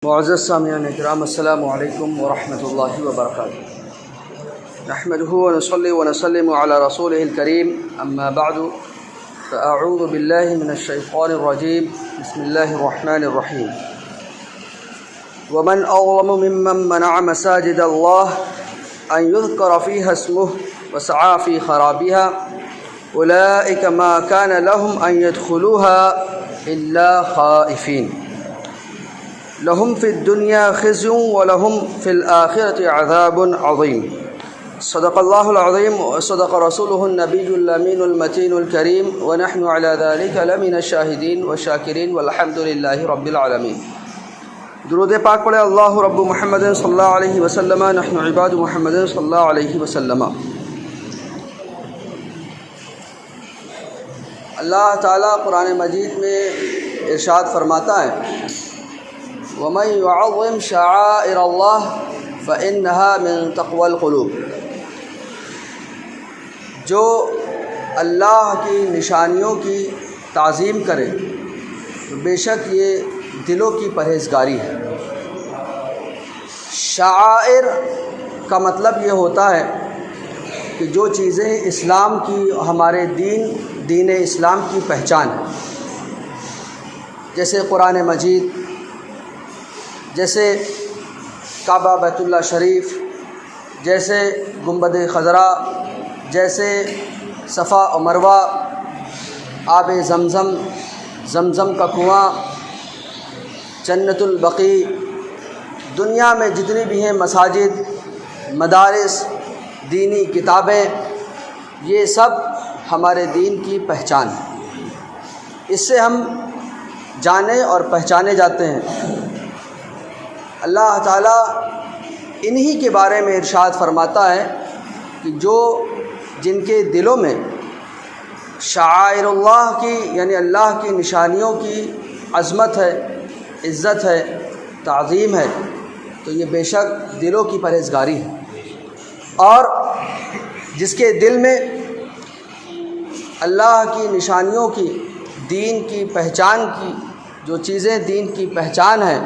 معزز سامعین کرام، السلام علیکم ورحمۃ اللہ وبرکاتہ۔ نحمده ونصلي ونسلم على رسوله الكريم، اما بعد فاعوذ بالله من الشیطان الرجیم، بسم اللہ الرحمن الرحیم۔ ومن اظلم ممن منع مساجد اللہ ان يذكر فيها اسمه وسعى في خرابها اولئک ما كان لهم ان يدخلوها الا خائفین لهم في الدنيا خزي ولهم في الآخرة عذاب عظيم۔ صدق الله العظيم وصدق رسوله النبي الأمين المتين الكريم، ونحن على ذلك لمن الشاهدين والشاكرين والحمد لله رب العالمين۔ درود پاک پڑھے اللہ رب محمد صلی اللہ علیہ وسلم، نحن عباد محمد صلی اللہ علیہ وسلم۔ اللہ تعالیٰ قرآن مجید میں ارشاد فرماتا ہے، وَمَن يُعَظِّمْ شَعَائِرَ اللَّهِ فَإِنَّهَا مِن تَقْوَى الْقُلُوبِ۔ جو اللہ کی نشانیوں کی تعظیم کرے تو بے شک یہ دلوں کی پرہیزگاری ہے۔ شعائر کا مطلب یہ ہوتا ہے کہ جو چیزیں اسلام کی، ہمارے دین اسلام کی پہچان ہے، جیسے قرآن مجید، جیسے کعبہ بیت اللہ شریف، جیسے گنبد خضرا، جیسے صفا و مروہ، آب زمزم، زمزم کا کنواں، جنت البقیع، دنیا میں جتنی بھی ہیں مساجد، مدارس، دینی کتابیں، یہ سب ہمارے دین کی پہچان ہے۔ اس سے ہم جانے اور پہچانے جاتے ہیں۔ اللہ تعالیٰ انہی کے بارے میں ارشاد فرماتا ہے کہ جن کے دلوں میں شعائر اللہ کی، یعنی اللہ کی نشانیوں کی عظمت ہے، عزت ہے، تعظیم ہے، تو یہ بے شک دلوں کی پرہیزگاری ہے۔ اور جس کے دل میں اللہ کی نشانیوں کی، دین کی پہچان کی، جو چیزیں دین کی پہچان ہیں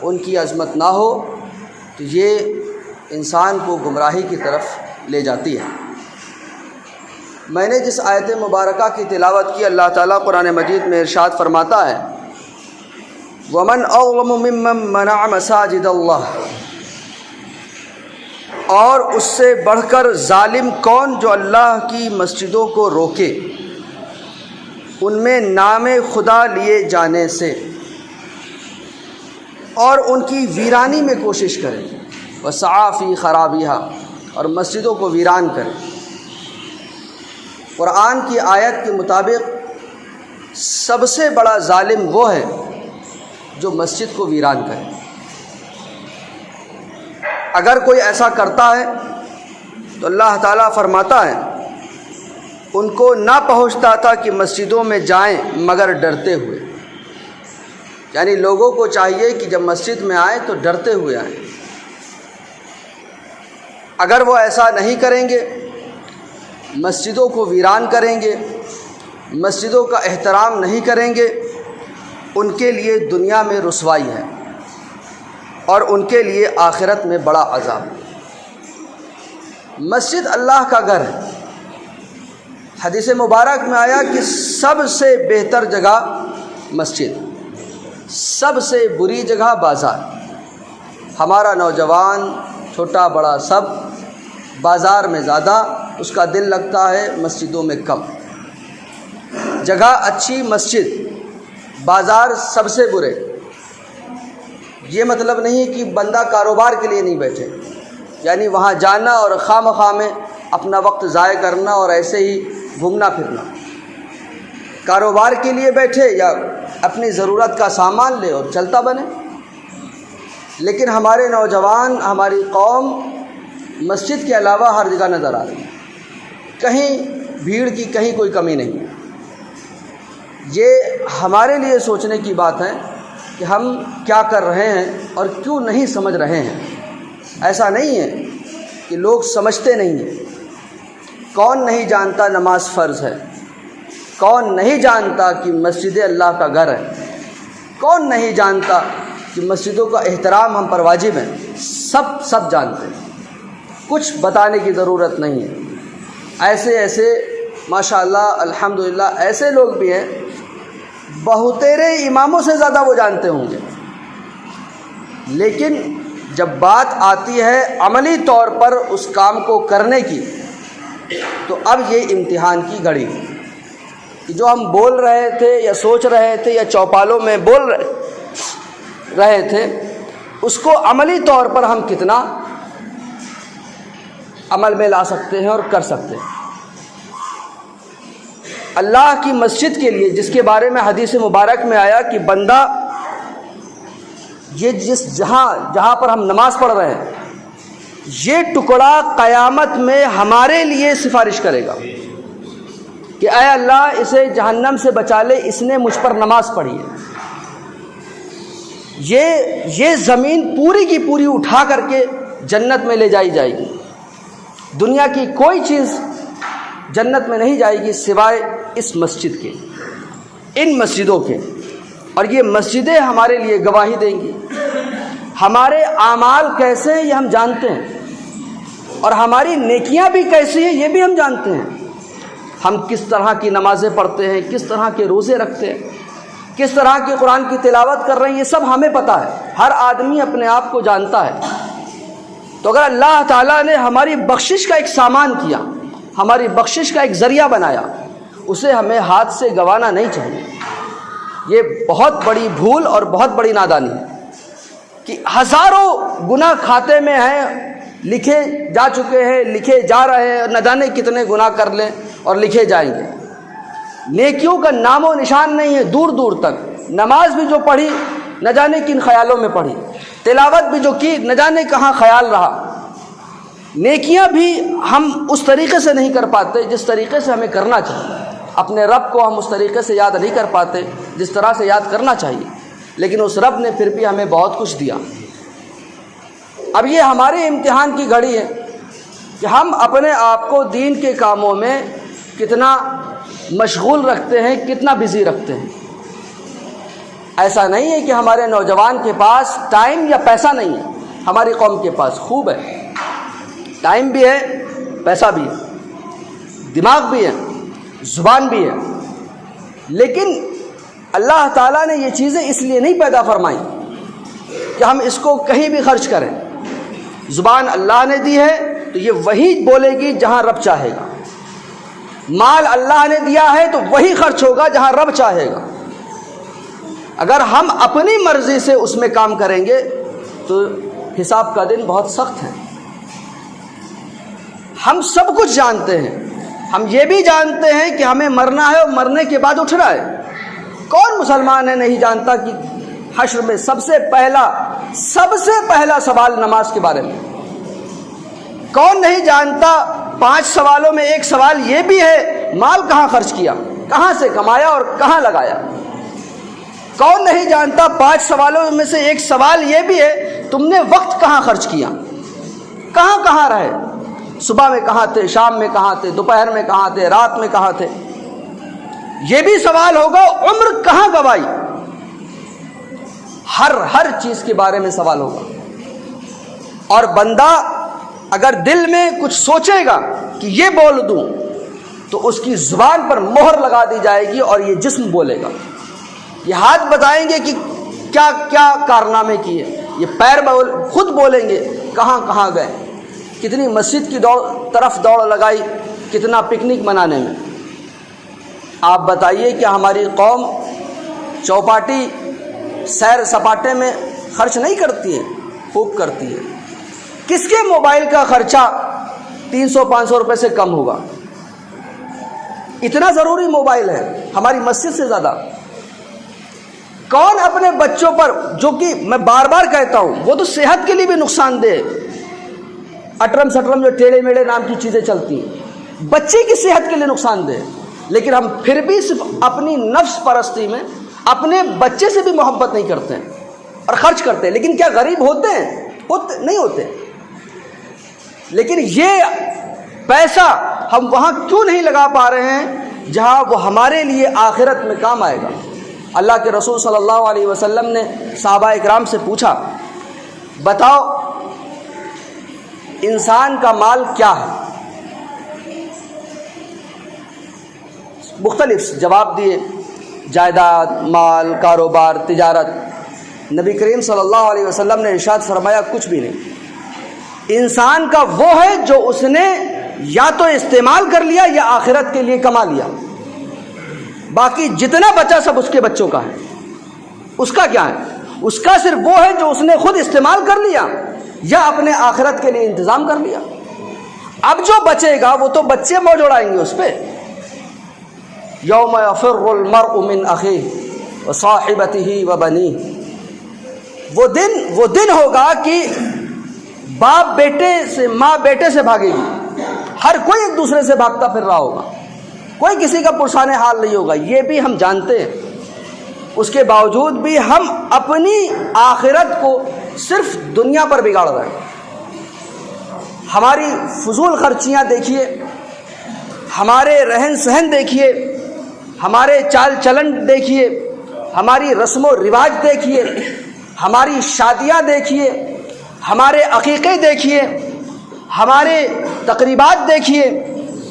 ان کی عظمت نہ ہو تو یہ انسان کو گمراہی کی طرف لے جاتی ہے۔ میں نے جس آیت مبارکہ کی تلاوت کی، اللہ تعالیٰ قرآن مجید میں ارشاد فرماتا ہے، وَمَنْ أَظْلَمُ مِمَّن مَنَعَ مَسَاجِدَ اللَّهِ، اور اس سے بڑھ کر ظالم کون جو اللہ کی مسجدوں کو روکے ان میں نام خدا لیے جانے سے اور ان کی ویرانی میں کوشش کرے، وَسَعَىٰ فِي خَرَابِهَا، اور مسجدوں کو ویران کرے۔ قرآن کی آیت کے مطابق سب سے بڑا ظالم وہ ہے جو مسجد کو ویران کرے۔ اگر کوئی ایسا کرتا ہے تو اللہ تعالیٰ فرماتا ہے ان کو نہ پہنچتا تھا کہ مسجدوں میں جائیں مگر ڈرتے ہوئے، یعنی لوگوں کو چاہیے کہ جب مسجد میں آئیں تو ڈرتے ہوئے آئیں۔ اگر وہ ایسا نہیں کریں گے، مسجدوں کو ویران کریں گے، مسجدوں کا احترام نہیں کریں گے، ان کے لیے دنیا میں رسوائی ہے اور ان کے لیے آخرت میں بڑا عذاب۔ مسجد اللہ کا گھر ہے۔ حدیث مبارک میں آیا کہ سب سے بہتر جگہ مسجد، سب سے بری جگہ بازار۔ ہمارا نوجوان چھوٹا بڑا سب بازار میں زیادہ، اس کا دل لگتا ہے مسجدوں میں کم۔ جگہ اچھی مسجد، بازار سب سے برے۔ یہ مطلب نہیں کہ بندہ کاروبار کے لیے نہیں بیٹھے، یعنی وہاں جانا اور خواہ مخواہ میں اپنا وقت ضائع کرنا اور ایسے ہی گھومنا پھرنا۔ کاروبار کے لیے بیٹھے یا اپنی ضرورت کا سامان لے اور چلتا بنے۔ لیکن ہمارے نوجوان، ہماری قوم مسجد کے علاوہ ہر جگہ نظر آ رہی ہے، کہیں بھیڑ کی کہیں کوئی کمی نہیں۔ یہ ہمارے لیے سوچنے کی بات ہے کہ ہم کیا کر رہے ہیں اور کیوں نہیں سمجھ رہے ہیں۔ ایسا نہیں ہے کہ لوگ سمجھتے نہیں ہیں۔ کون نہیں جانتا نماز فرض ہے؟ کون نہیں جانتا کہ مسجد اللہ کا گھر ہے؟ کون نہیں جانتا کہ مسجدوں کا احترام ہم پر واجب ہے، سب جانتے ہیں، کچھ بتانے کی ضرورت نہیں ہے۔ ایسے ماشاءاللہ الحمدللہ ایسے لوگ بھی ہیں بہتیرے اماموں سے زیادہ وہ جانتے ہوں گے، لیکن جب بات آتی ہے عملی طور پر اس کام کو کرنے کی تو اب یہ امتحان کی گھڑی کہ جو ہم بول رہے تھے یا سوچ رہے تھے یا چوپالوں میں بول رہے تھے اس کو عملی طور پر ہم کتنا عمل میں لا سکتے ہیں اور کر سکتے ہیں۔ اللہ کی مسجد کے لیے جس کے بارے میں حدیث مبارک میں آیا کہ بندہ یہ جہاں پر ہم نماز پڑھ رہے ہیں یہ ٹکڑا قیامت میں ہمارے لیے سفارش کرے گا کہ اے اللہ اسے جہنم سے بچا لے، اس نے مجھ پر نماز پڑھی ہے۔ یہ زمین پوری کی پوری اٹھا کر کے جنت میں لے جائی جائے گی، دنیا کی کوئی چیز جنت میں نہیں جائے گی سوائے اس مسجد کے، ان مسجدوں کے، اور یہ مسجدیں ہمارے لیے گواہی دیں گی۔ ہمارے اعمال کیسے ہیں یہ ہم جانتے ہیں، اور ہماری نیکیاں بھی کیسی ہیں یہ بھی ہم جانتے ہیں۔ ہم کس طرح کی نمازیں پڑھتے ہیں، کس طرح کے روزے رکھتے ہیں، کس طرح کے قرآن کی تلاوت کر رہے ہیں، یہ سب ہمیں پتہ ہے، ہر آدمی اپنے آپ کو جانتا ہے۔ تو اگر اللہ تعالیٰ نے ہماری بخشش کا ایک سامان کیا، ہماری بخشش کا ایک ذریعہ بنایا، اسے ہمیں ہاتھ سے گنوانا نہیں چاہیے۔ یہ بہت بڑی بھول اور بہت بڑی نادانی ہے کہ ہزاروں گناہ کھاتے میں ہیں، لکھے جا چکے ہیں، لکھے جا رہے ہیں، نہ جانے کتنے گناہ کر لیں اور لکھے جائیں گے۔ نیکیوں کا نام و نشان نہیں ہے دور دور تک۔ نماز بھی جو پڑھی نہ جانے کن خیالوں میں پڑھی، تلاوت بھی جو کی نہ جانے کہاں خیال رہا۔ نیکیاں بھی ہم اس طریقے سے نہیں کر پاتے جس طریقے سے ہمیں کرنا چاہیے، اپنے رب کو ہم اس طریقے سے یاد نہیں کر پاتے جس طرح سے یاد کرنا چاہیے، لیکن اس رب نے پھر بھی ہمیں بہت کچھ دیا۔ اب یہ ہمارے امتحان کی گھڑی ہے کہ ہم اپنے آپ کو دین کے کاموں میں کتنا مشغول رکھتے ہیں، کتنا بزی رکھتے ہیں۔ ایسا نہیں ہے کہ ہمارے نوجوان کے پاس ٹائم یا پیسہ نہیں ہے، ہماری قوم کے پاس خوب ہے، ٹائم بھی ہے، پیسہ بھی ہے، دماغ بھی ہے، زبان بھی ہے، لیکن اللہ تعالیٰ نے یہ چیزیں اس لیے نہیں پیدا فرمائی کہ ہم اس کو کہیں بھی خرچ کریں۔ زبان اللہ نے دی ہے تو یہ وہی بولے گی جہاں رب چاہے گا، مال اللہ نے دیا ہے تو وہی خرچ ہوگا جہاں رب چاہے گا۔ اگر ہم اپنی مرضی سے اس میں کام کریں گے تو حساب کا دن بہت سخت ہے۔ ہم سب کچھ جانتے ہیں، ہم یہ بھی جانتے ہیں کہ ہمیں مرنا ہے اور مرنے کے بعد اٹھنا ہے۔ کون مسلمان ہے نہیں جانتا کہ حشر میں سب سے پہلا سوال نماز کے بارے میں؟ کون نہیں جانتا 5 سوالوں میں ایک سوال یہ بھی ہے مال کہاں خرچ کیا، کہاں سے کمایا اور کہاں لگایا؟ کون نہیں جانتا 5 سوالوں میں سے ایک سوال یہ بھی ہے تم نے وقت کہاں خرچ کیا، کہاں رہے، صبح میں کہاں تھے، شام میں کہاں تھے، دوپہر میں کہاں تھے، رات میں کہاں تھے؟ یہ بھی سوال ہوگا عمر کہاں گوائی، ہر چیز کے بارے میں سوال ہوگا۔ اور بندہ اگر دل میں کچھ سوچے گا کہ یہ بول دوں تو اس کی زبان پر مہر لگا دی جائے گی اور یہ جسم بولے گا، یہ ہاتھ بتائیں گے کہ کیا کیا کارنامے کیے، یہ پیر خود بولیں گے کہاں گئے، کتنی مسجد کی طرف دوڑ لگائی، کتنا پکنک منانے میں۔ آپ بتائیے کہ ہماری قوم چوپاٹی سیر سپاٹے میں خرچ نہیں کرتی ہے، خوب کرتی ہے۔ کس کے موبائل کا خرچہ 300-500 روپے سے کم ہوگا؟ اتنا ضروری موبائل ہے ہماری مسجد سے زیادہ۔ کون اپنے بچوں پر، جو کہ میں بار بار کہتا ہوں وہ تو صحت کے لیے بھی نقصان دہ، اٹرم سٹرم جو ٹیڑے میڑے نام کی چیزیں چلتی ہیں، بچے کی صحت کے لیے نقصان دہ، لیکن ہم پھر بھی صرف اپنی نفس پرستی میں اپنے بچے سے بھی محبت نہیں کرتے ہیں اور خرچ کرتے ہیں۔ لیکن کیا غریب ہوتے ہیں؟ نہیں ہوتے، لیکن یہ پیسہ ہم وہاں کیوں نہیں لگا پا رہے ہیں جہاں وہ ہمارے لیے آخرت میں کام آئے گا؟ اللہ کے رسول صلی اللہ علیہ وسلم نے صحابہ اکرام سے پوچھا، بتاؤ انسان کا مال کیا ہے؟ مختلف جواب دیے، جائیداد، مال، کاروبار، تجارت۔ نبی کریم صلی اللہ علیہ وسلم نے ارشاد فرمایا کچھ بھی نہیں، انسان کا وہ ہے جو اس نے یا تو استعمال کر لیا یا آخرت کے لیے کما لیا، باقی جتنا بچا سب اس کے بچوں کا ہے۔ اس کا کیا ہے؟ اس کا صرف وہ ہے جو اس نے خود استعمال کر لیا یا اپنے آخرت کے لیے انتظام کر لیا۔ اب جو بچے گا وہ تو بچے موج اڑائیں گے اس پہ۔ یوم یفر المرء من اخیہ وصاحبتہ وبنیہ، وہ دن ہوگا کہ باپ بیٹے سے، ماں بیٹے سے بھاگے گی، ہر کوئی ایک دوسرے سے بھاگتا پھر رہا ہوگا، کوئی کسی کا پرسان حال نہیں ہوگا۔ یہ بھی ہم جانتے ہیں، اس کے باوجود بھی ہم اپنی آخرت کو صرف دنیا پر بگاڑ رہے ہیں۔ ہماری فضول خرچیاں دیکھیے، ہمارے رہن سہن دیکھیے، ہمارے چال چلن دیکھیے، ہماری رسم و رواج دیکھیے، ہماری شادیاں دیکھیے، ہمارے عقیقے دیکھیے، ہمارے تقریبات دیکھیے،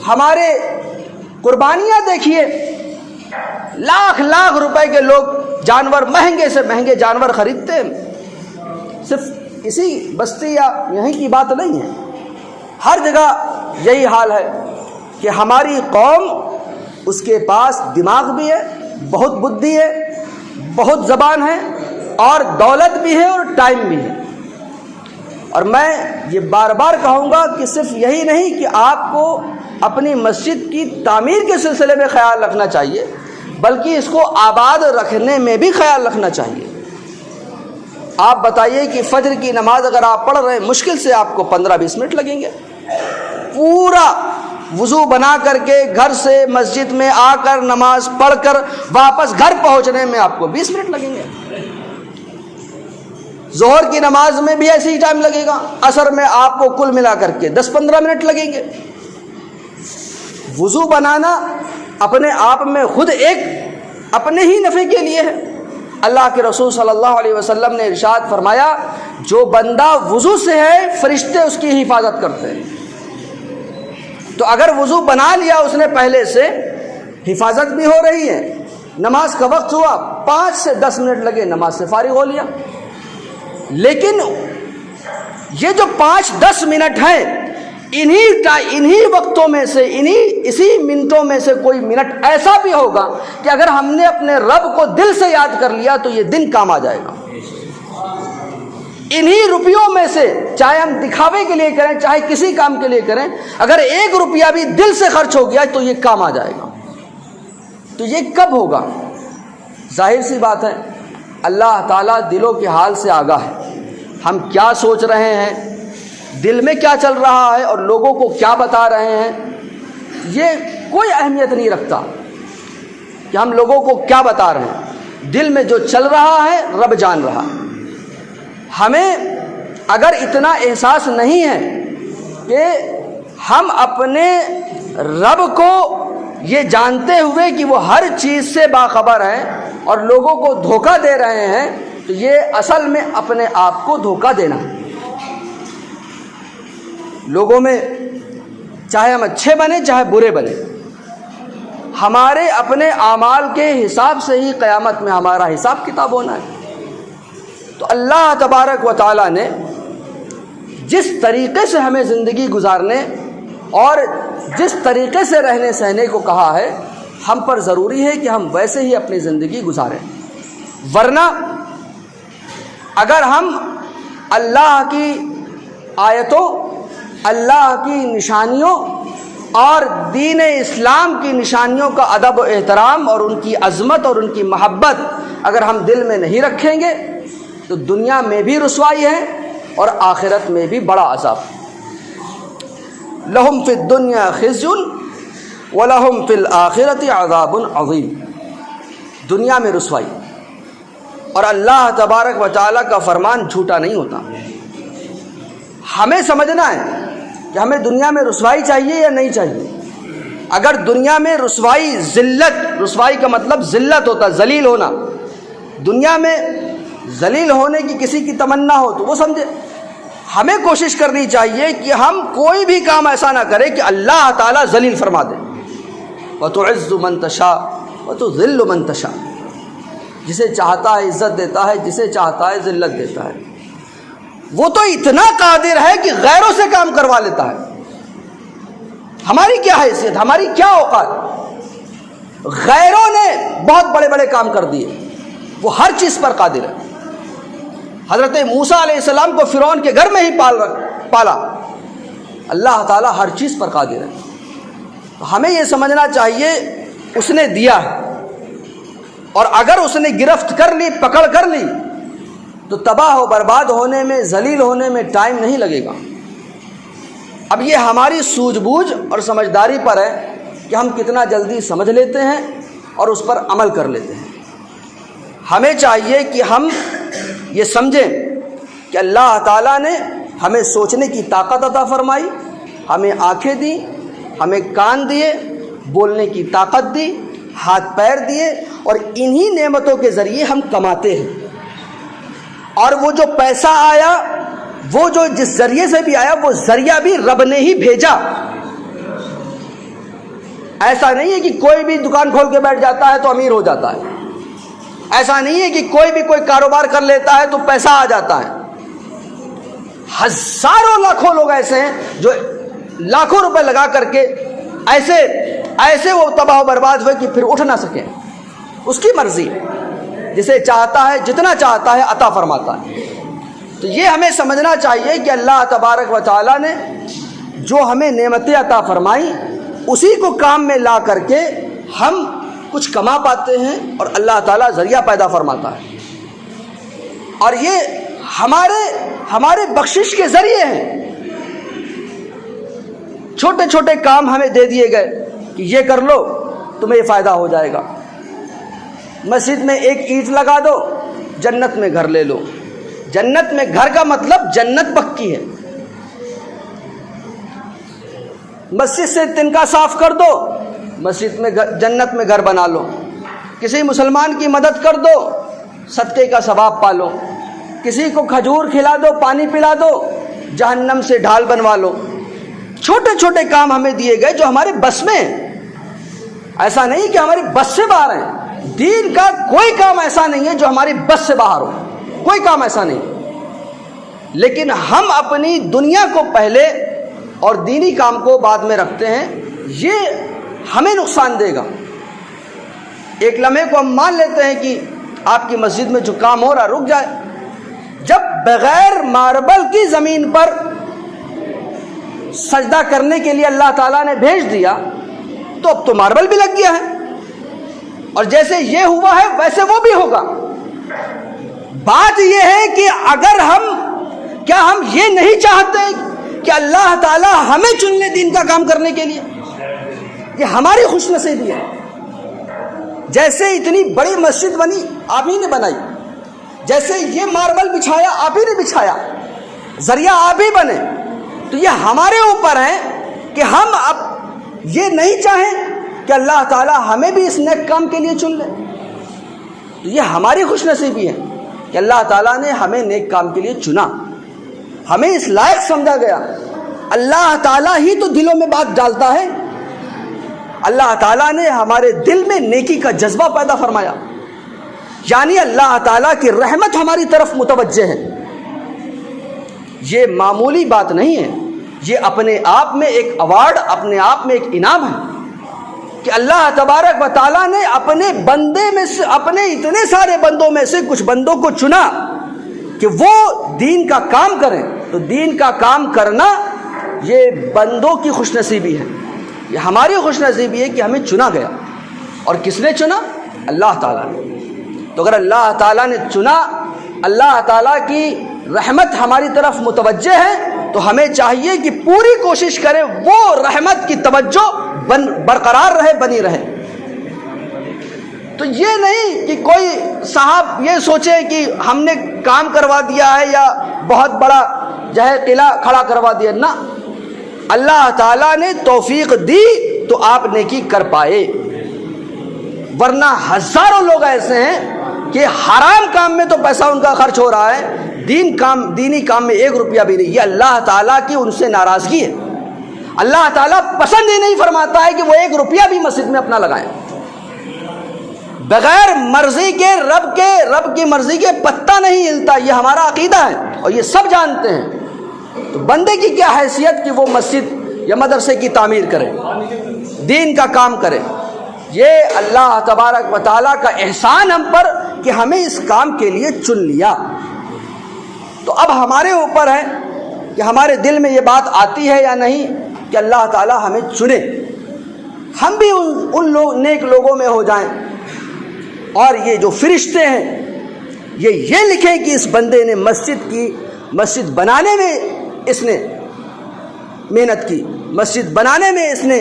ہمارے قربانیاں دیکھیے۔ لاکھ لاکھ روپے کے لوگ جانور، مہنگے سے مہنگے جانور خریدتے ہیں۔ صرف اسی بستی یا یہیں کی بات نہیں ہے، ہر جگہ یہی حال ہے کہ ہماری قوم، اس کے پاس دماغ بھی ہے، بہت بدھی ہے، بہت زبان ہے، اور دولت بھی ہے اور ٹائم بھی ہے۔ اور میں یہ بار بار کہوں گا کہ صرف یہی نہیں کہ آپ کو اپنی مسجد کی تعمیر کے سلسلے میں خیال رکھنا چاہیے، بلکہ اس کو آباد رکھنے میں بھی خیال رکھنا چاہیے۔ آپ بتائیے کہ فجر کی نماز اگر آپ پڑھ رہے ہیں، مشکل سے آپ کو 15-20 منٹ لگیں گے، پورا وضو بنا کر کے گھر سے مسجد میں آ کر نماز پڑھ کر واپس گھر پہنچنے میں آپ کو 20 منٹ لگیں گے۔ ظہر کی نماز میں بھی ایسے ہی ٹائم لگے گا، عصر میں آپ کو کل ملا کر کے 10-15 منٹ لگیں گے۔ وضو بنانا اپنے آپ میں خود ایک اپنے ہی نفع کے لیے ہے۔ اللہ کے رسول صلی اللہ علیہ وسلم نے ارشاد فرمایا، جو بندہ وضو سے ہے فرشتے اس کی حفاظت کرتے ہیں۔ تو اگر وضو بنا لیا اس نے پہلے سے، حفاظت بھی ہو رہی ہے، نماز کا وقت ہوا، 5 سے 10 منٹ لگے، نماز سے فارغ ہو لیا۔ لیکن یہ جو 5-10 منٹ ہیں، انہی وقتوں میں سے، اسی منٹوں میں سے کوئی منٹ ایسا بھی ہوگا کہ اگر ہم نے اپنے رب کو دل سے یاد کر لیا تو یہ دن کام آ جائے گا۔ انہی روپیوں میں سے، چاہے ہم دکھاوے کے لیے کریں چاہے کسی کام کے لیے کریں، اگر 1 روپیہ بھی دل سے خرچ ہو گیا تو یہ کام آ جائے گا۔ تو یہ کب ہوگا؟ ظاہر سی بات ہے، اللہ تعالیٰ دلوں کے حال سے آگاہ ہے۔ ہم کیا سوچ رہے ہیں، دل میں کیا چل رہا ہے اور لوگوں کو کیا بتا رہے ہیں، یہ کوئی اہمیت نہیں رکھتا کہ ہم لوگوں کو کیا بتا رہے ہیں۔ دل میں جو چل رہا ہے رب جان رہا ہے۔ ہمیں اگر اتنا احساس نہیں ہے کہ ہم اپنے رب کو یہ جانتے ہوئے کہ وہ ہر چیز سے باخبر ہیں اور لوگوں کو دھوکہ دے رہے ہیں، تو یہ اصل میں اپنے آپ کو دھوکہ دینا ہے۔ لوگوں میں چاہے ہم اچھے بنے چاہے برے بنے، ہمارے اپنے اعمال کے حساب سے ہی قیامت میں ہمارا حساب کتاب ہونا ہے۔ تو اللہ تبارک و تعالیٰ نے جس طریقے سے ہمیں زندگی گزارنے اور جس طریقے سے رہنے سہنے کو کہا ہے، ہم پر ضروری ہے کہ ہم ویسے ہی اپنی زندگی گزاریں۔ ورنہ اگر ہم اللہ کی آیتوں، اللہ کی نشانیوں اور دین اسلام کی نشانیوں کا ادب و احترام اور ان کی عظمت اور ان کی محبت اگر ہم دل میں نہیں رکھیں گے تو دنیا میں بھی رسوائی ہے اور آخرت میں بھی بڑا عذاب۔ لہم فی الدنیا خزی ولہم فی الآخرۃ عذاب عظیم۔ دنیا میں رسوائی، اور اللہ تبارک و تعالیٰ کا فرمان جھوٹا نہیں ہوتا۔ ہمیں سمجھنا ہے کہ ہمیں دنیا میں رسوائی چاہیے یا نہیں چاہیے۔ اگر دنیا میں رسوائی، ذلت، رسوائی کا مطلب ذلت ہوتا، ذلیل ہونا، دنیا میں ذلیل ہونے کی کسی کی تمنا ہو تو وہ سمجھے. ہمیں کوشش کرنی چاہیے کہ ہم کوئی بھی کام ایسا نہ کریں کہ اللہ تعالیٰ ذلیل فرما دے. وَتُعِزُّ مَن تَشَاءُ وَتُذِلُّ مَن تَشَاءُ. جسے چاہتا ہے عزت دیتا ہے، جسے چاہتا ہے ذلت دیتا ہے. وہ تو اتنا قادر ہے کہ غیروں سے کام کروا لیتا ہے. ہماری کیا حیثیت، ہماری کیا اوقات. غیروں نے بہت بڑے بڑے کام کر دیے، وہ ہر چیز پر قادر ہے. حضرت موسیٰ علیہ السلام کو فرعون کے گھر میں ہی پالا. اللہ تعالیٰ ہر چیز پر قادر ہے. تو ہمیں یہ سمجھنا چاہیے اس نے دیا ہے، اور اگر اس نے گرفت کر لی، پکڑ کر لی، تو تباہ و برباد ہونے میں، ذلیل ہونے میں ٹائم نہیں لگے گا. اب یہ ہماری سوجھ بوجھ اور سمجھداری پر ہے کہ ہم کتنا جلدی سمجھ لیتے ہیں اور اس پر عمل کر لیتے ہیں. ہمیں چاہیے کہ ہم یہ سمجھیں کہ اللہ تعالیٰ نے ہمیں سوچنے کی طاقت عطا فرمائی، ہمیں آنکھیں دی، ہمیں کان دیے، بولنے کی طاقت دی، ہاتھ پیر دیے، اور انہی نعمتوں کے ذریعے ہم کماتے ہیں. اور وہ جو پیسہ آیا، وہ جو جس ذریعے سے بھی آیا، وہ ذریعہ بھی رب نے ہی بھیجا. ایسا نہیں ہے کہ کوئی بھی دکان کھول کے بیٹھ جاتا ہے تو امیر ہو جاتا ہے. ایسا نہیں ہے کہ کوئی بھی کوئی کاروبار کر لیتا ہے تو پیسہ آ جاتا ہے. ہزاروں لاکھوں لوگ ایسے ہیں جو لاکھوں روپے لگا کر کے ایسے وہ تباہ و برباد ہوئے کہ پھر اٹھ نہ سکیں. اس کی مرضی، جسے چاہتا ہے جتنا چاہتا ہے عطا فرماتا ہے. تو یہ ہمیں سمجھنا چاہیے کہ اللہ تبارک و تعالیٰ نے جو ہمیں نعمتیں عطا فرمائیں، اسی کو کام میں لا کر کے ہم کچھ کما پاتے ہیں، اور اللہ تعالیٰ ذریعہ پیدا فرماتا ہے. اور یہ ہمارے بخشش کے ذریعے ہیں. چھوٹے چھوٹے کام ہمیں دے دیے گئے کہ یہ کر لو تمہیں یہ فائدہ ہو جائے گا. مسجد میں ایک اینٹ لگا دو، جنت میں گھر لے لو. جنت میں گھر کا مطلب جنت پکی ہے. مسجد سے تنکا صاف کر دو، مسجد میں جنت میں گھر بنا لو. کسی مسلمان کی مدد کر دو، صدقے کا ثواب پالو. کسی کو کھجور کھلا دو، پانی پلا دو، جہنم سے ڈھال بنوا لو. چھوٹے چھوٹے کام ہمیں دیے گئے جو ہمارے بس میں ہیں. ایسا نہیں کہ ہماری بس سے باہر ہیں. دین کا کوئی کام ایسا نہیں ہے جو ہماری بس سے باہر ہو، کوئی کام ایسا نہیں. لیکن ہم اپنی دنیا کو پہلے اور دینی کام کو بعد میں رکھتے ہیں. یہ ہمیں نقصان دے گا. ایک لمحے کو ہم مان لیتے ہیں کہ آپ کی مسجد میں جو کام ہو رہا رک جائے. جب بغیر ماربل کی زمین پر سجدہ کرنے کے لیے اللہ تعالیٰ نے بھیج دیا تو اب تو ماربل بھی لگ گیا ہے، اور جیسے یہ ہوا ہے ویسے وہ بھی ہوگا. بات یہ ہے کہ اگر کیا ہم یہ نہیں چاہتے کہ اللہ تعالیٰ ہمیں چن لے دین کا کام کرنے کے لیے؟ یہ ہماری خوش نصیبی ہے. جیسے اتنی بڑی مسجد بنی آپ ہی نے بنائی، جیسے یہ ماربل بچھایا آپ ہی نے بچھایا، ذریعہ آپ ہی بنے. تو یہ ہمارے اوپر ہے کہ ہم اب یہ نہیں چاہیں کہ اللہ تعالیٰ ہمیں بھی اس نیک کام کے لیے چن لے. تو یہ ہماری خوش نصیبی ہے کہ اللہ تعالیٰ نے ہمیں نیک کام کے لیے چنا، ہمیں اس لائق سمجھا گیا. اللہ تعالیٰ ہی تو دلوں میں بات ڈالتا ہے. اللہ تعالیٰ نے ہمارے دل میں نیکی کا جذبہ پیدا فرمایا، یعنی اللہ تعالیٰ کی رحمت ہماری طرف متوجہ ہے. یہ معمولی بات نہیں ہے، یہ اپنے آپ میں ایک ایوارڈ، اپنے آپ میں ایک انعام ہے کہ اللہ تبارک و تعالیٰ نے اپنے بندے میں سے، اپنے اتنے سارے بندوں میں سے کچھ بندوں کو چنا کہ وہ دین کا کام کریں. تو دین کا کام کرنا یہ بندوں کی خوش نصیبی ہے، یہ ہماری خوش نصیبی ہے کہ ہمیں چنا گیا. اور کس نے چنا؟ اللہ تعالیٰ نے. تو اگر اللہ تعالیٰ نے چنا، اللہ تعالیٰ کی رحمت ہماری طرف متوجہ ہے، تو ہمیں چاہیے کہ پوری کوشش کریں وہ رحمت کی توجہ برقرار رہے، بنی رہے. تو یہ نہیں کہ کوئی صاحب یہ سوچے کہ ہم نے کام کروا دیا ہے یا بہت بڑا جو ہے قلعہ کھڑا کروا دیا. نہ، اللہ تعالیٰ نے توفیق دی تو آپ نیکی کر پائے، ورنہ ہزاروں لوگ ایسے ہیں کہ حرام کام میں تو پیسہ ان کا خرچ ہو رہا ہے، دینی کام میں 1 روپیہ بھی نہیں۔ یہ اللہ تعالیٰ کی ان سے ناراضگی ہے۔ اللہ تعالیٰ پسند ہی نہیں فرماتا ہے کہ وہ 1 روپیہ بھی مسجد میں اپنا لگائیں۔ بغیر مرضی کے رب کی مرضی کے پتہ نہیں ہلتا، یہ ہمارا عقیدہ ہے اور یہ سب جانتے ہیں۔ تو بندے کی کیا حیثیت کہ وہ مسجد یا مدرسے کی تعمیر کرے، دین کا کام کرے؟ یہ اللہ تبارک و تعالیٰ کا احسان ہم پر کہ ہمیں اس کام کے لیے چن لیا۔ تو اب ہمارے اوپر ہے کہ ہمارے دل میں یہ بات آتی ہے یا نہیں کہ اللہ تعالیٰ ہمیں چنے، ہم بھی ان نیک لوگوں میں ہو جائیں، اور یہ جو فرشتے ہیں یہ لکھیں کہ اس بندے نے مسجد بنانے میں اس نے محنت کی، مسجد بنانے میں اس نے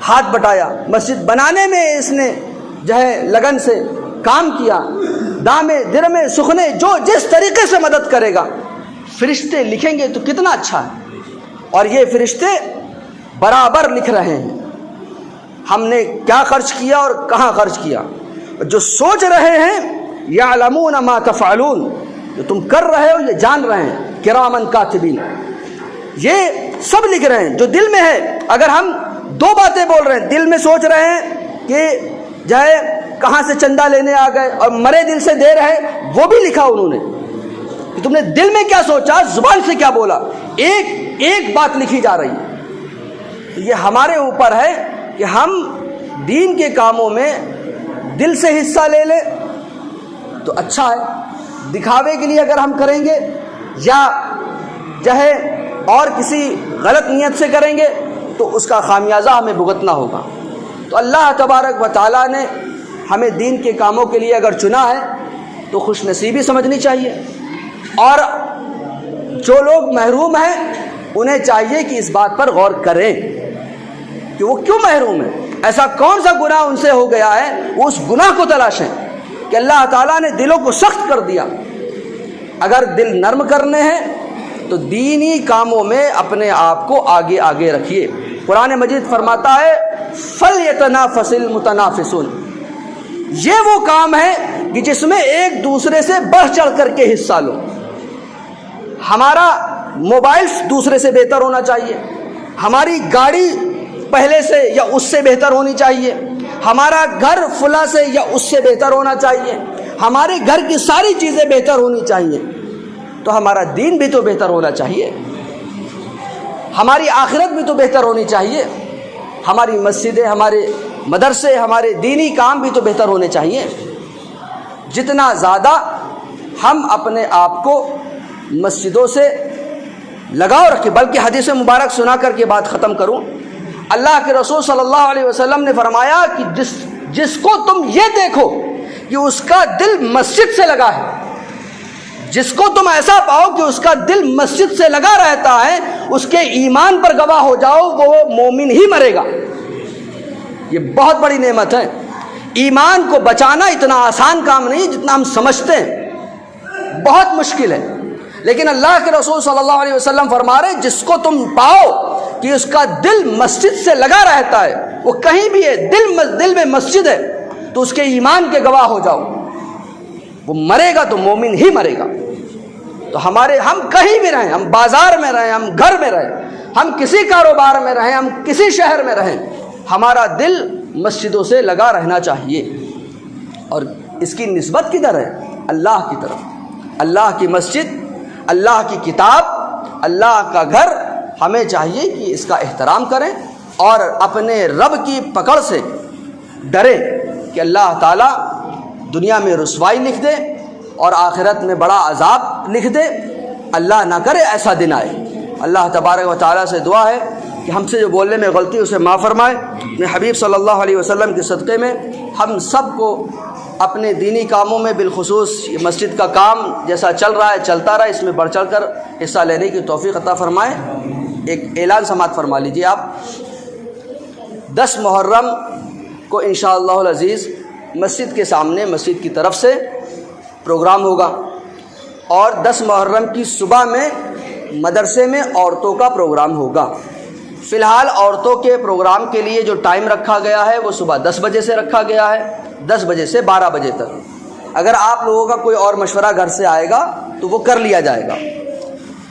ہاتھ بٹایا، مسجد بنانے میں اس نے جو ہے لگن سے کام کیا، دامے درمے سخنے جو جس طریقے سے مدد کرے گا فرشتے لکھیں گے تو کتنا اچھا ہے۔ اور یہ فرشتے برابر لکھ رہے ہیں ہم نے کیا خرچ کیا اور کہاں خرچ کیا، جو سوچ رہے ہیں یعلمون ما تفعلون، جو تم کر رہے ہو یہ جان رہے ہیں، کرامن کاتبین، یہ سب لکھ رہے ہیں جو دل میں ہے۔ اگر ہم 2 باتیں بول رہے ہیں، دل میں سوچ رہے ہیں کہ جو ہے کہاں سے چندہ لینے آ گئے، اور مرے دل سے دے رہے، وہ بھی لکھا انہوں نے کہ تم نے دل میں کیا سوچا، زبان سے کیا بولا، ایک بات لکھی جا رہی ہے۔ تو یہ ہمارے اوپر ہے کہ ہم دین کے کاموں میں دل سے حصہ لے لیں تو اچھا ہے، دکھاوے کے لیے اگر ہم کریں گے یا جو ہے اور کسی غلط نیت سے کریں گے تو اس کا خامیازہ ہمیں بھگتنا ہوگا۔ تو اللہ تبارک و تعالیٰ نے ہمیں دین کے کاموں کے لیے اگر چنا ہے تو خوش نصیبی سمجھنی چاہیے، اور جو لوگ محروم ہیں انہیں چاہیے کہ اس بات پر غور کریں کہ وہ کیوں محروم ہیں، ایسا کون سا گناہ ان سے ہو گیا ہے، وہ اس گناہ کو تلاشیں کہ اللہ تعالیٰ نے دلوں کو سخت کر دیا۔ اگر دل نرم کرنے ہیں تو دینی کاموں میں اپنے آپ کو آگے رکھیے۔ قرآن مجید فرماتا ہے فَلْيَتَنَافَسِ الْمُتَنَافِسُونَ، یہ وہ کام ہے کہ جس میں ایک دوسرے سے بڑھ چڑھ کر کے حصہ لو۔ ہمارا موبائل دوسرے سے بہتر ہونا چاہیے، ہماری گاڑی پہلے سے یا اس سے بہتر ہونی چاہیے، ہمارا گھر فلاں سے یا اس سے بہتر ہونا چاہیے، ہمارے گھر کی ساری چیزیں بہتر ہونی چاہیے، تو ہمارا دین بھی تو بہتر ہونا چاہیے، ہماری آخرت بھی تو بہتر ہونی چاہیے، ہماری مسجدیں، ہمارے مدرسے، ہمارے دینی کام بھی تو بہتر ہونے چاہیے۔ جتنا زیادہ ہم اپنے آپ کو مسجدوں سے لگاؤ رکھیں، بلکہ حدیث مبارک سنا کر کے بات ختم کروں، اللہ کے رسول صلی اللہ علیہ وسلم نے فرمایا کہ جس کو تم یہ دیکھو کہ اس کا دل مسجد سے لگا ہے، جس کو تم ایسا پاؤ کہ اس کا دل مسجد سے لگا رہتا ہے، اس کے ایمان پر گواہ ہو جاؤ وہ مومن ہی مرے گا۔ یہ بہت بڑی نعمت ہے۔ ایمان کو بچانا اتنا آسان کام نہیں جتنا ہم سمجھتے ہیں، بہت مشکل ہے، لیکن اللہ کے رسول صلی اللہ علیہ وسلم فرما رہے جس کو تم پاؤ کہ اس کا دل مسجد سے لگا رہتا ہے، وہ کہیں بھی ہے، دل میں مسجد ہے، تو اس کے ایمان کے گواہ ہو جاؤ، وہ مرے گا تو مومن ہی مرے گا۔ تو ہم کہیں بھی رہیں، ہم بازار میں رہیں، ہم گھر میں رہیں، ہم کسی کاروبار میں رہیں، ہم کسی شہر میں رہیں، ہمارا دل مسجدوں سے لگا رہنا چاہیے۔ اور اس کی نسبت کدھر ہے؟ اللہ کی طرف۔ اللہ کی مسجد، اللہ کی کتاب، اللہ کا گھر، ہمیں چاہیے کہ اس کا احترام کریں اور اپنے رب کی پکڑ سے ڈریں کہ اللہ تعالیٰ دنیا میں رسوائی لکھ دے اور آخرت میں بڑا عذاب لکھ دے۔ اللہ نہ کرے ایسا دن آئے۔ اللہ تبارک و تعالیٰ سے دعا ہے کہ ہم سے جو بولنے میں غلطی اسے معاف فرمائے، اپنے حبیب صلی اللہ علیہ وسلم کے صدقے میں ہم سب کو اپنے دینی کاموں میں، بالخصوص مسجد کا کام جیسا چل رہا ہے چلتا رہا، اس میں بڑھ چڑھ کر حصہ لینے کی توفیق عطا فرمائے۔ ایک اعلان سماعت فرما لیجیے آپ۔ 10 محرم کو انشاءاللہ العزیز مسجد کے سامنے، مسجد کی طرف سے پروگرام ہوگا، اور 10 محرم کی صبح میں مدرسے میں عورتوں کا پروگرام ہوگا۔ فی الحال عورتوں کے پروگرام کے لیے جو ٹائم رکھا گیا ہے وہ صبح 10 بجے سے رکھا گیا ہے، 10 بجے سے 12 بجے تک، اگر آپ لوگوں کا کوئی اور مشورہ گھر سے آئے گا تو وہ کر لیا جائے گا.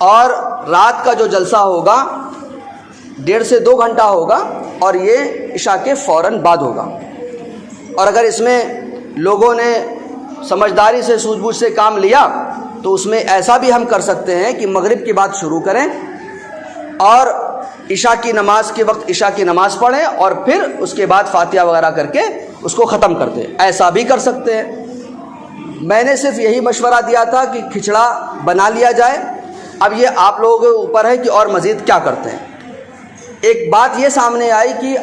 اور رات کا جو جلسہ ہوگا 1.5 سے 2 گھنٹہ ہوگا اور یہ عشاء کے فوراً بعد ہوگا. اور اگر اس میں لوگوں نے سمجھداری سے سوجھ بوجھ سے کام لیا تو اس میں ایسا بھی ہم کر سکتے ہیں کہ مغرب کی بات شروع کریں اور عشاء کی نماز کے وقت عشاء کی نماز پڑھیں اور پھر اس کے بعد فاتحہ وغیرہ کر کے اس کو ختم کر دیں. ایسا بھی کر سکتے ہیں. میں نے صرف یہی مشورہ دیا تھا کہ کھچڑا بنا لیا جائے. اب یہ آپ لوگوں کے اوپر ہے کہ اور مزید کیا کرتے ہیں. ایک بات یہ سامنے آئی کہ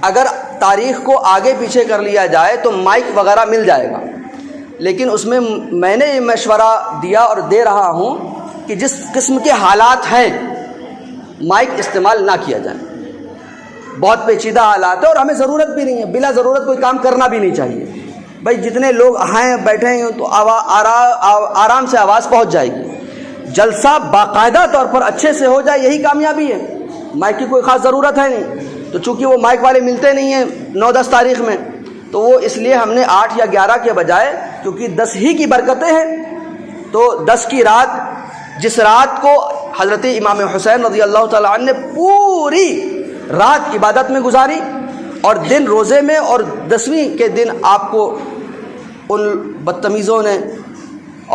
اگر تاریخ کو آگے پیچھے کر لیا جائے تو مائک وغیرہ مل جائے گا، لیکن اس میں نے یہ مشورہ دیا اور دے رہا ہوں کہ جس قسم کے حالات ہیں مائک استعمال نہ کیا جائے. بہت پیچیدہ حالات ہے اور ہمیں ضرورت بھی نہیں ہے، بلا ضرورت کوئی کام کرنا بھی نہیں چاہیے. بھائی جتنے لوگ ہیں بیٹھے ہیں تو آرام سے آواز پہنچ جائے گی. جلسہ باقاعدہ طور پر اچھے سے ہو جائے یہی کامیابی ہے. مائک کی کوئی خاص ضرورت ہے نہیں. تو چونکہ وہ مائک والے ملتے نہیں ہیں 9-10 تاریخ میں، تو وہ اس لیے ہم نے 8 یا 11 کے بجائے، کیونکہ 10 ہی کی برکتیں ہیں، تو 10 کی رات، جس رات کو حضرت امام حسین رضی اللہ تعالیٰ عنہ نے پوری رات عبادت میں گزاری اور دن روزے میں، اور 10ویں کے دن آپ کو ان بدتمیزوں نے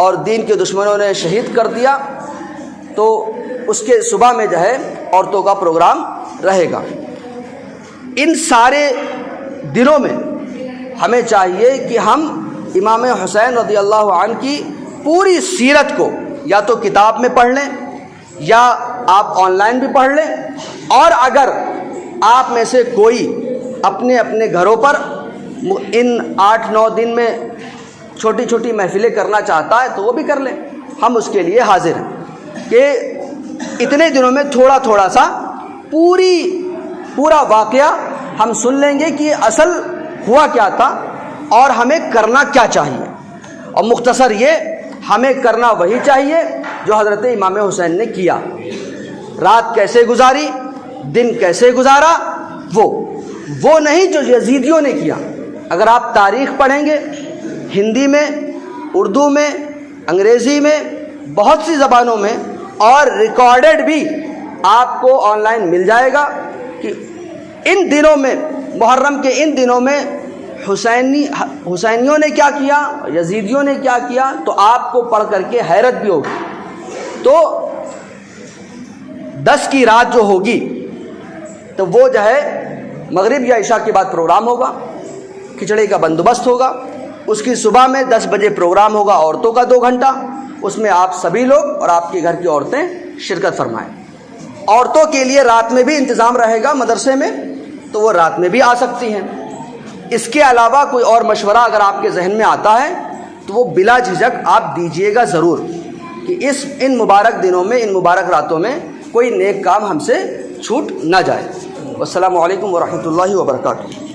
اور دین کے دشمنوں نے شہید کر دیا، تو اس کے صبح میں جو ہے عورتوں کا پروگرام رہے گا. ان سارے دنوں میں ہمیں چاہیے کہ ہم امام حسین رضی اللہ عنہ کی پوری سیرت کو یا تو کتاب میں پڑھ لیں یا آپ آن لائن بھی پڑھ لیں، اور اگر آپ میں سے کوئی اپنے اپنے گھروں پر ان 8-9 دن میں چھوٹی چھوٹی محفلیں کرنا چاہتا ہے تو وہ بھی کر لیں. ہم اس کے لیے حاضر ہیں کہ اتنے دنوں میں تھوڑا تھوڑا سا پورا واقعہ ہم سن لیں گے کہ اصل ہوا کیا تھا اور ہمیں کرنا کیا چاہیے. اور مختصر یہ، ہمیں کرنا وہی چاہیے جو حضرت امام حسین نے کیا. رات کیسے گزاری، دن کیسے گزارا، وہ نہیں جو یزیدیوں نے کیا. اگر آپ تاریخ پڑھیں گے ہندی میں، اردو میں، انگریزی میں، بہت سی زبانوں میں، اور ریکارڈڈ بھی آپ کو آن لائن مل جائے گا کہ ان دنوں میں، محرم کے ان دنوں میں حسینیوں نے کیا کیا، یزیدیوں نے کیا کیا، تو آپ کو پڑھ کر کے حیرت بھی ہوگی. تو 10 کی رات جو ہوگی تو وہ جو ہے مغرب یا عشاء کے بعد پروگرام ہوگا، کھچڑی کا بندوبست ہوگا. اس کی صبح میں 10 بجے پروگرام ہوگا عورتوں کا 2 گھنٹہ. اس میں آپ سبھی لوگ اور آپ کے گھر کی عورتیں شرکت فرمائیں. عورتوں کے لیے رات میں بھی انتظام رہے گا مدرسے میں، تو وہ رات میں بھی آ سکتی ہیں. اس کے علاوہ کوئی اور مشورہ اگر آپ کے ذہن میں آتا ہے تو وہ بلا جھجک آپ دیجئے گا ضرور، کہ ان مبارک دنوں میں، ان مبارک راتوں میں کوئی نیک کام ہم سے چھوٹ نہ جائے. والسلام علیکم ورحمۃ اللہ وبرکاتہ.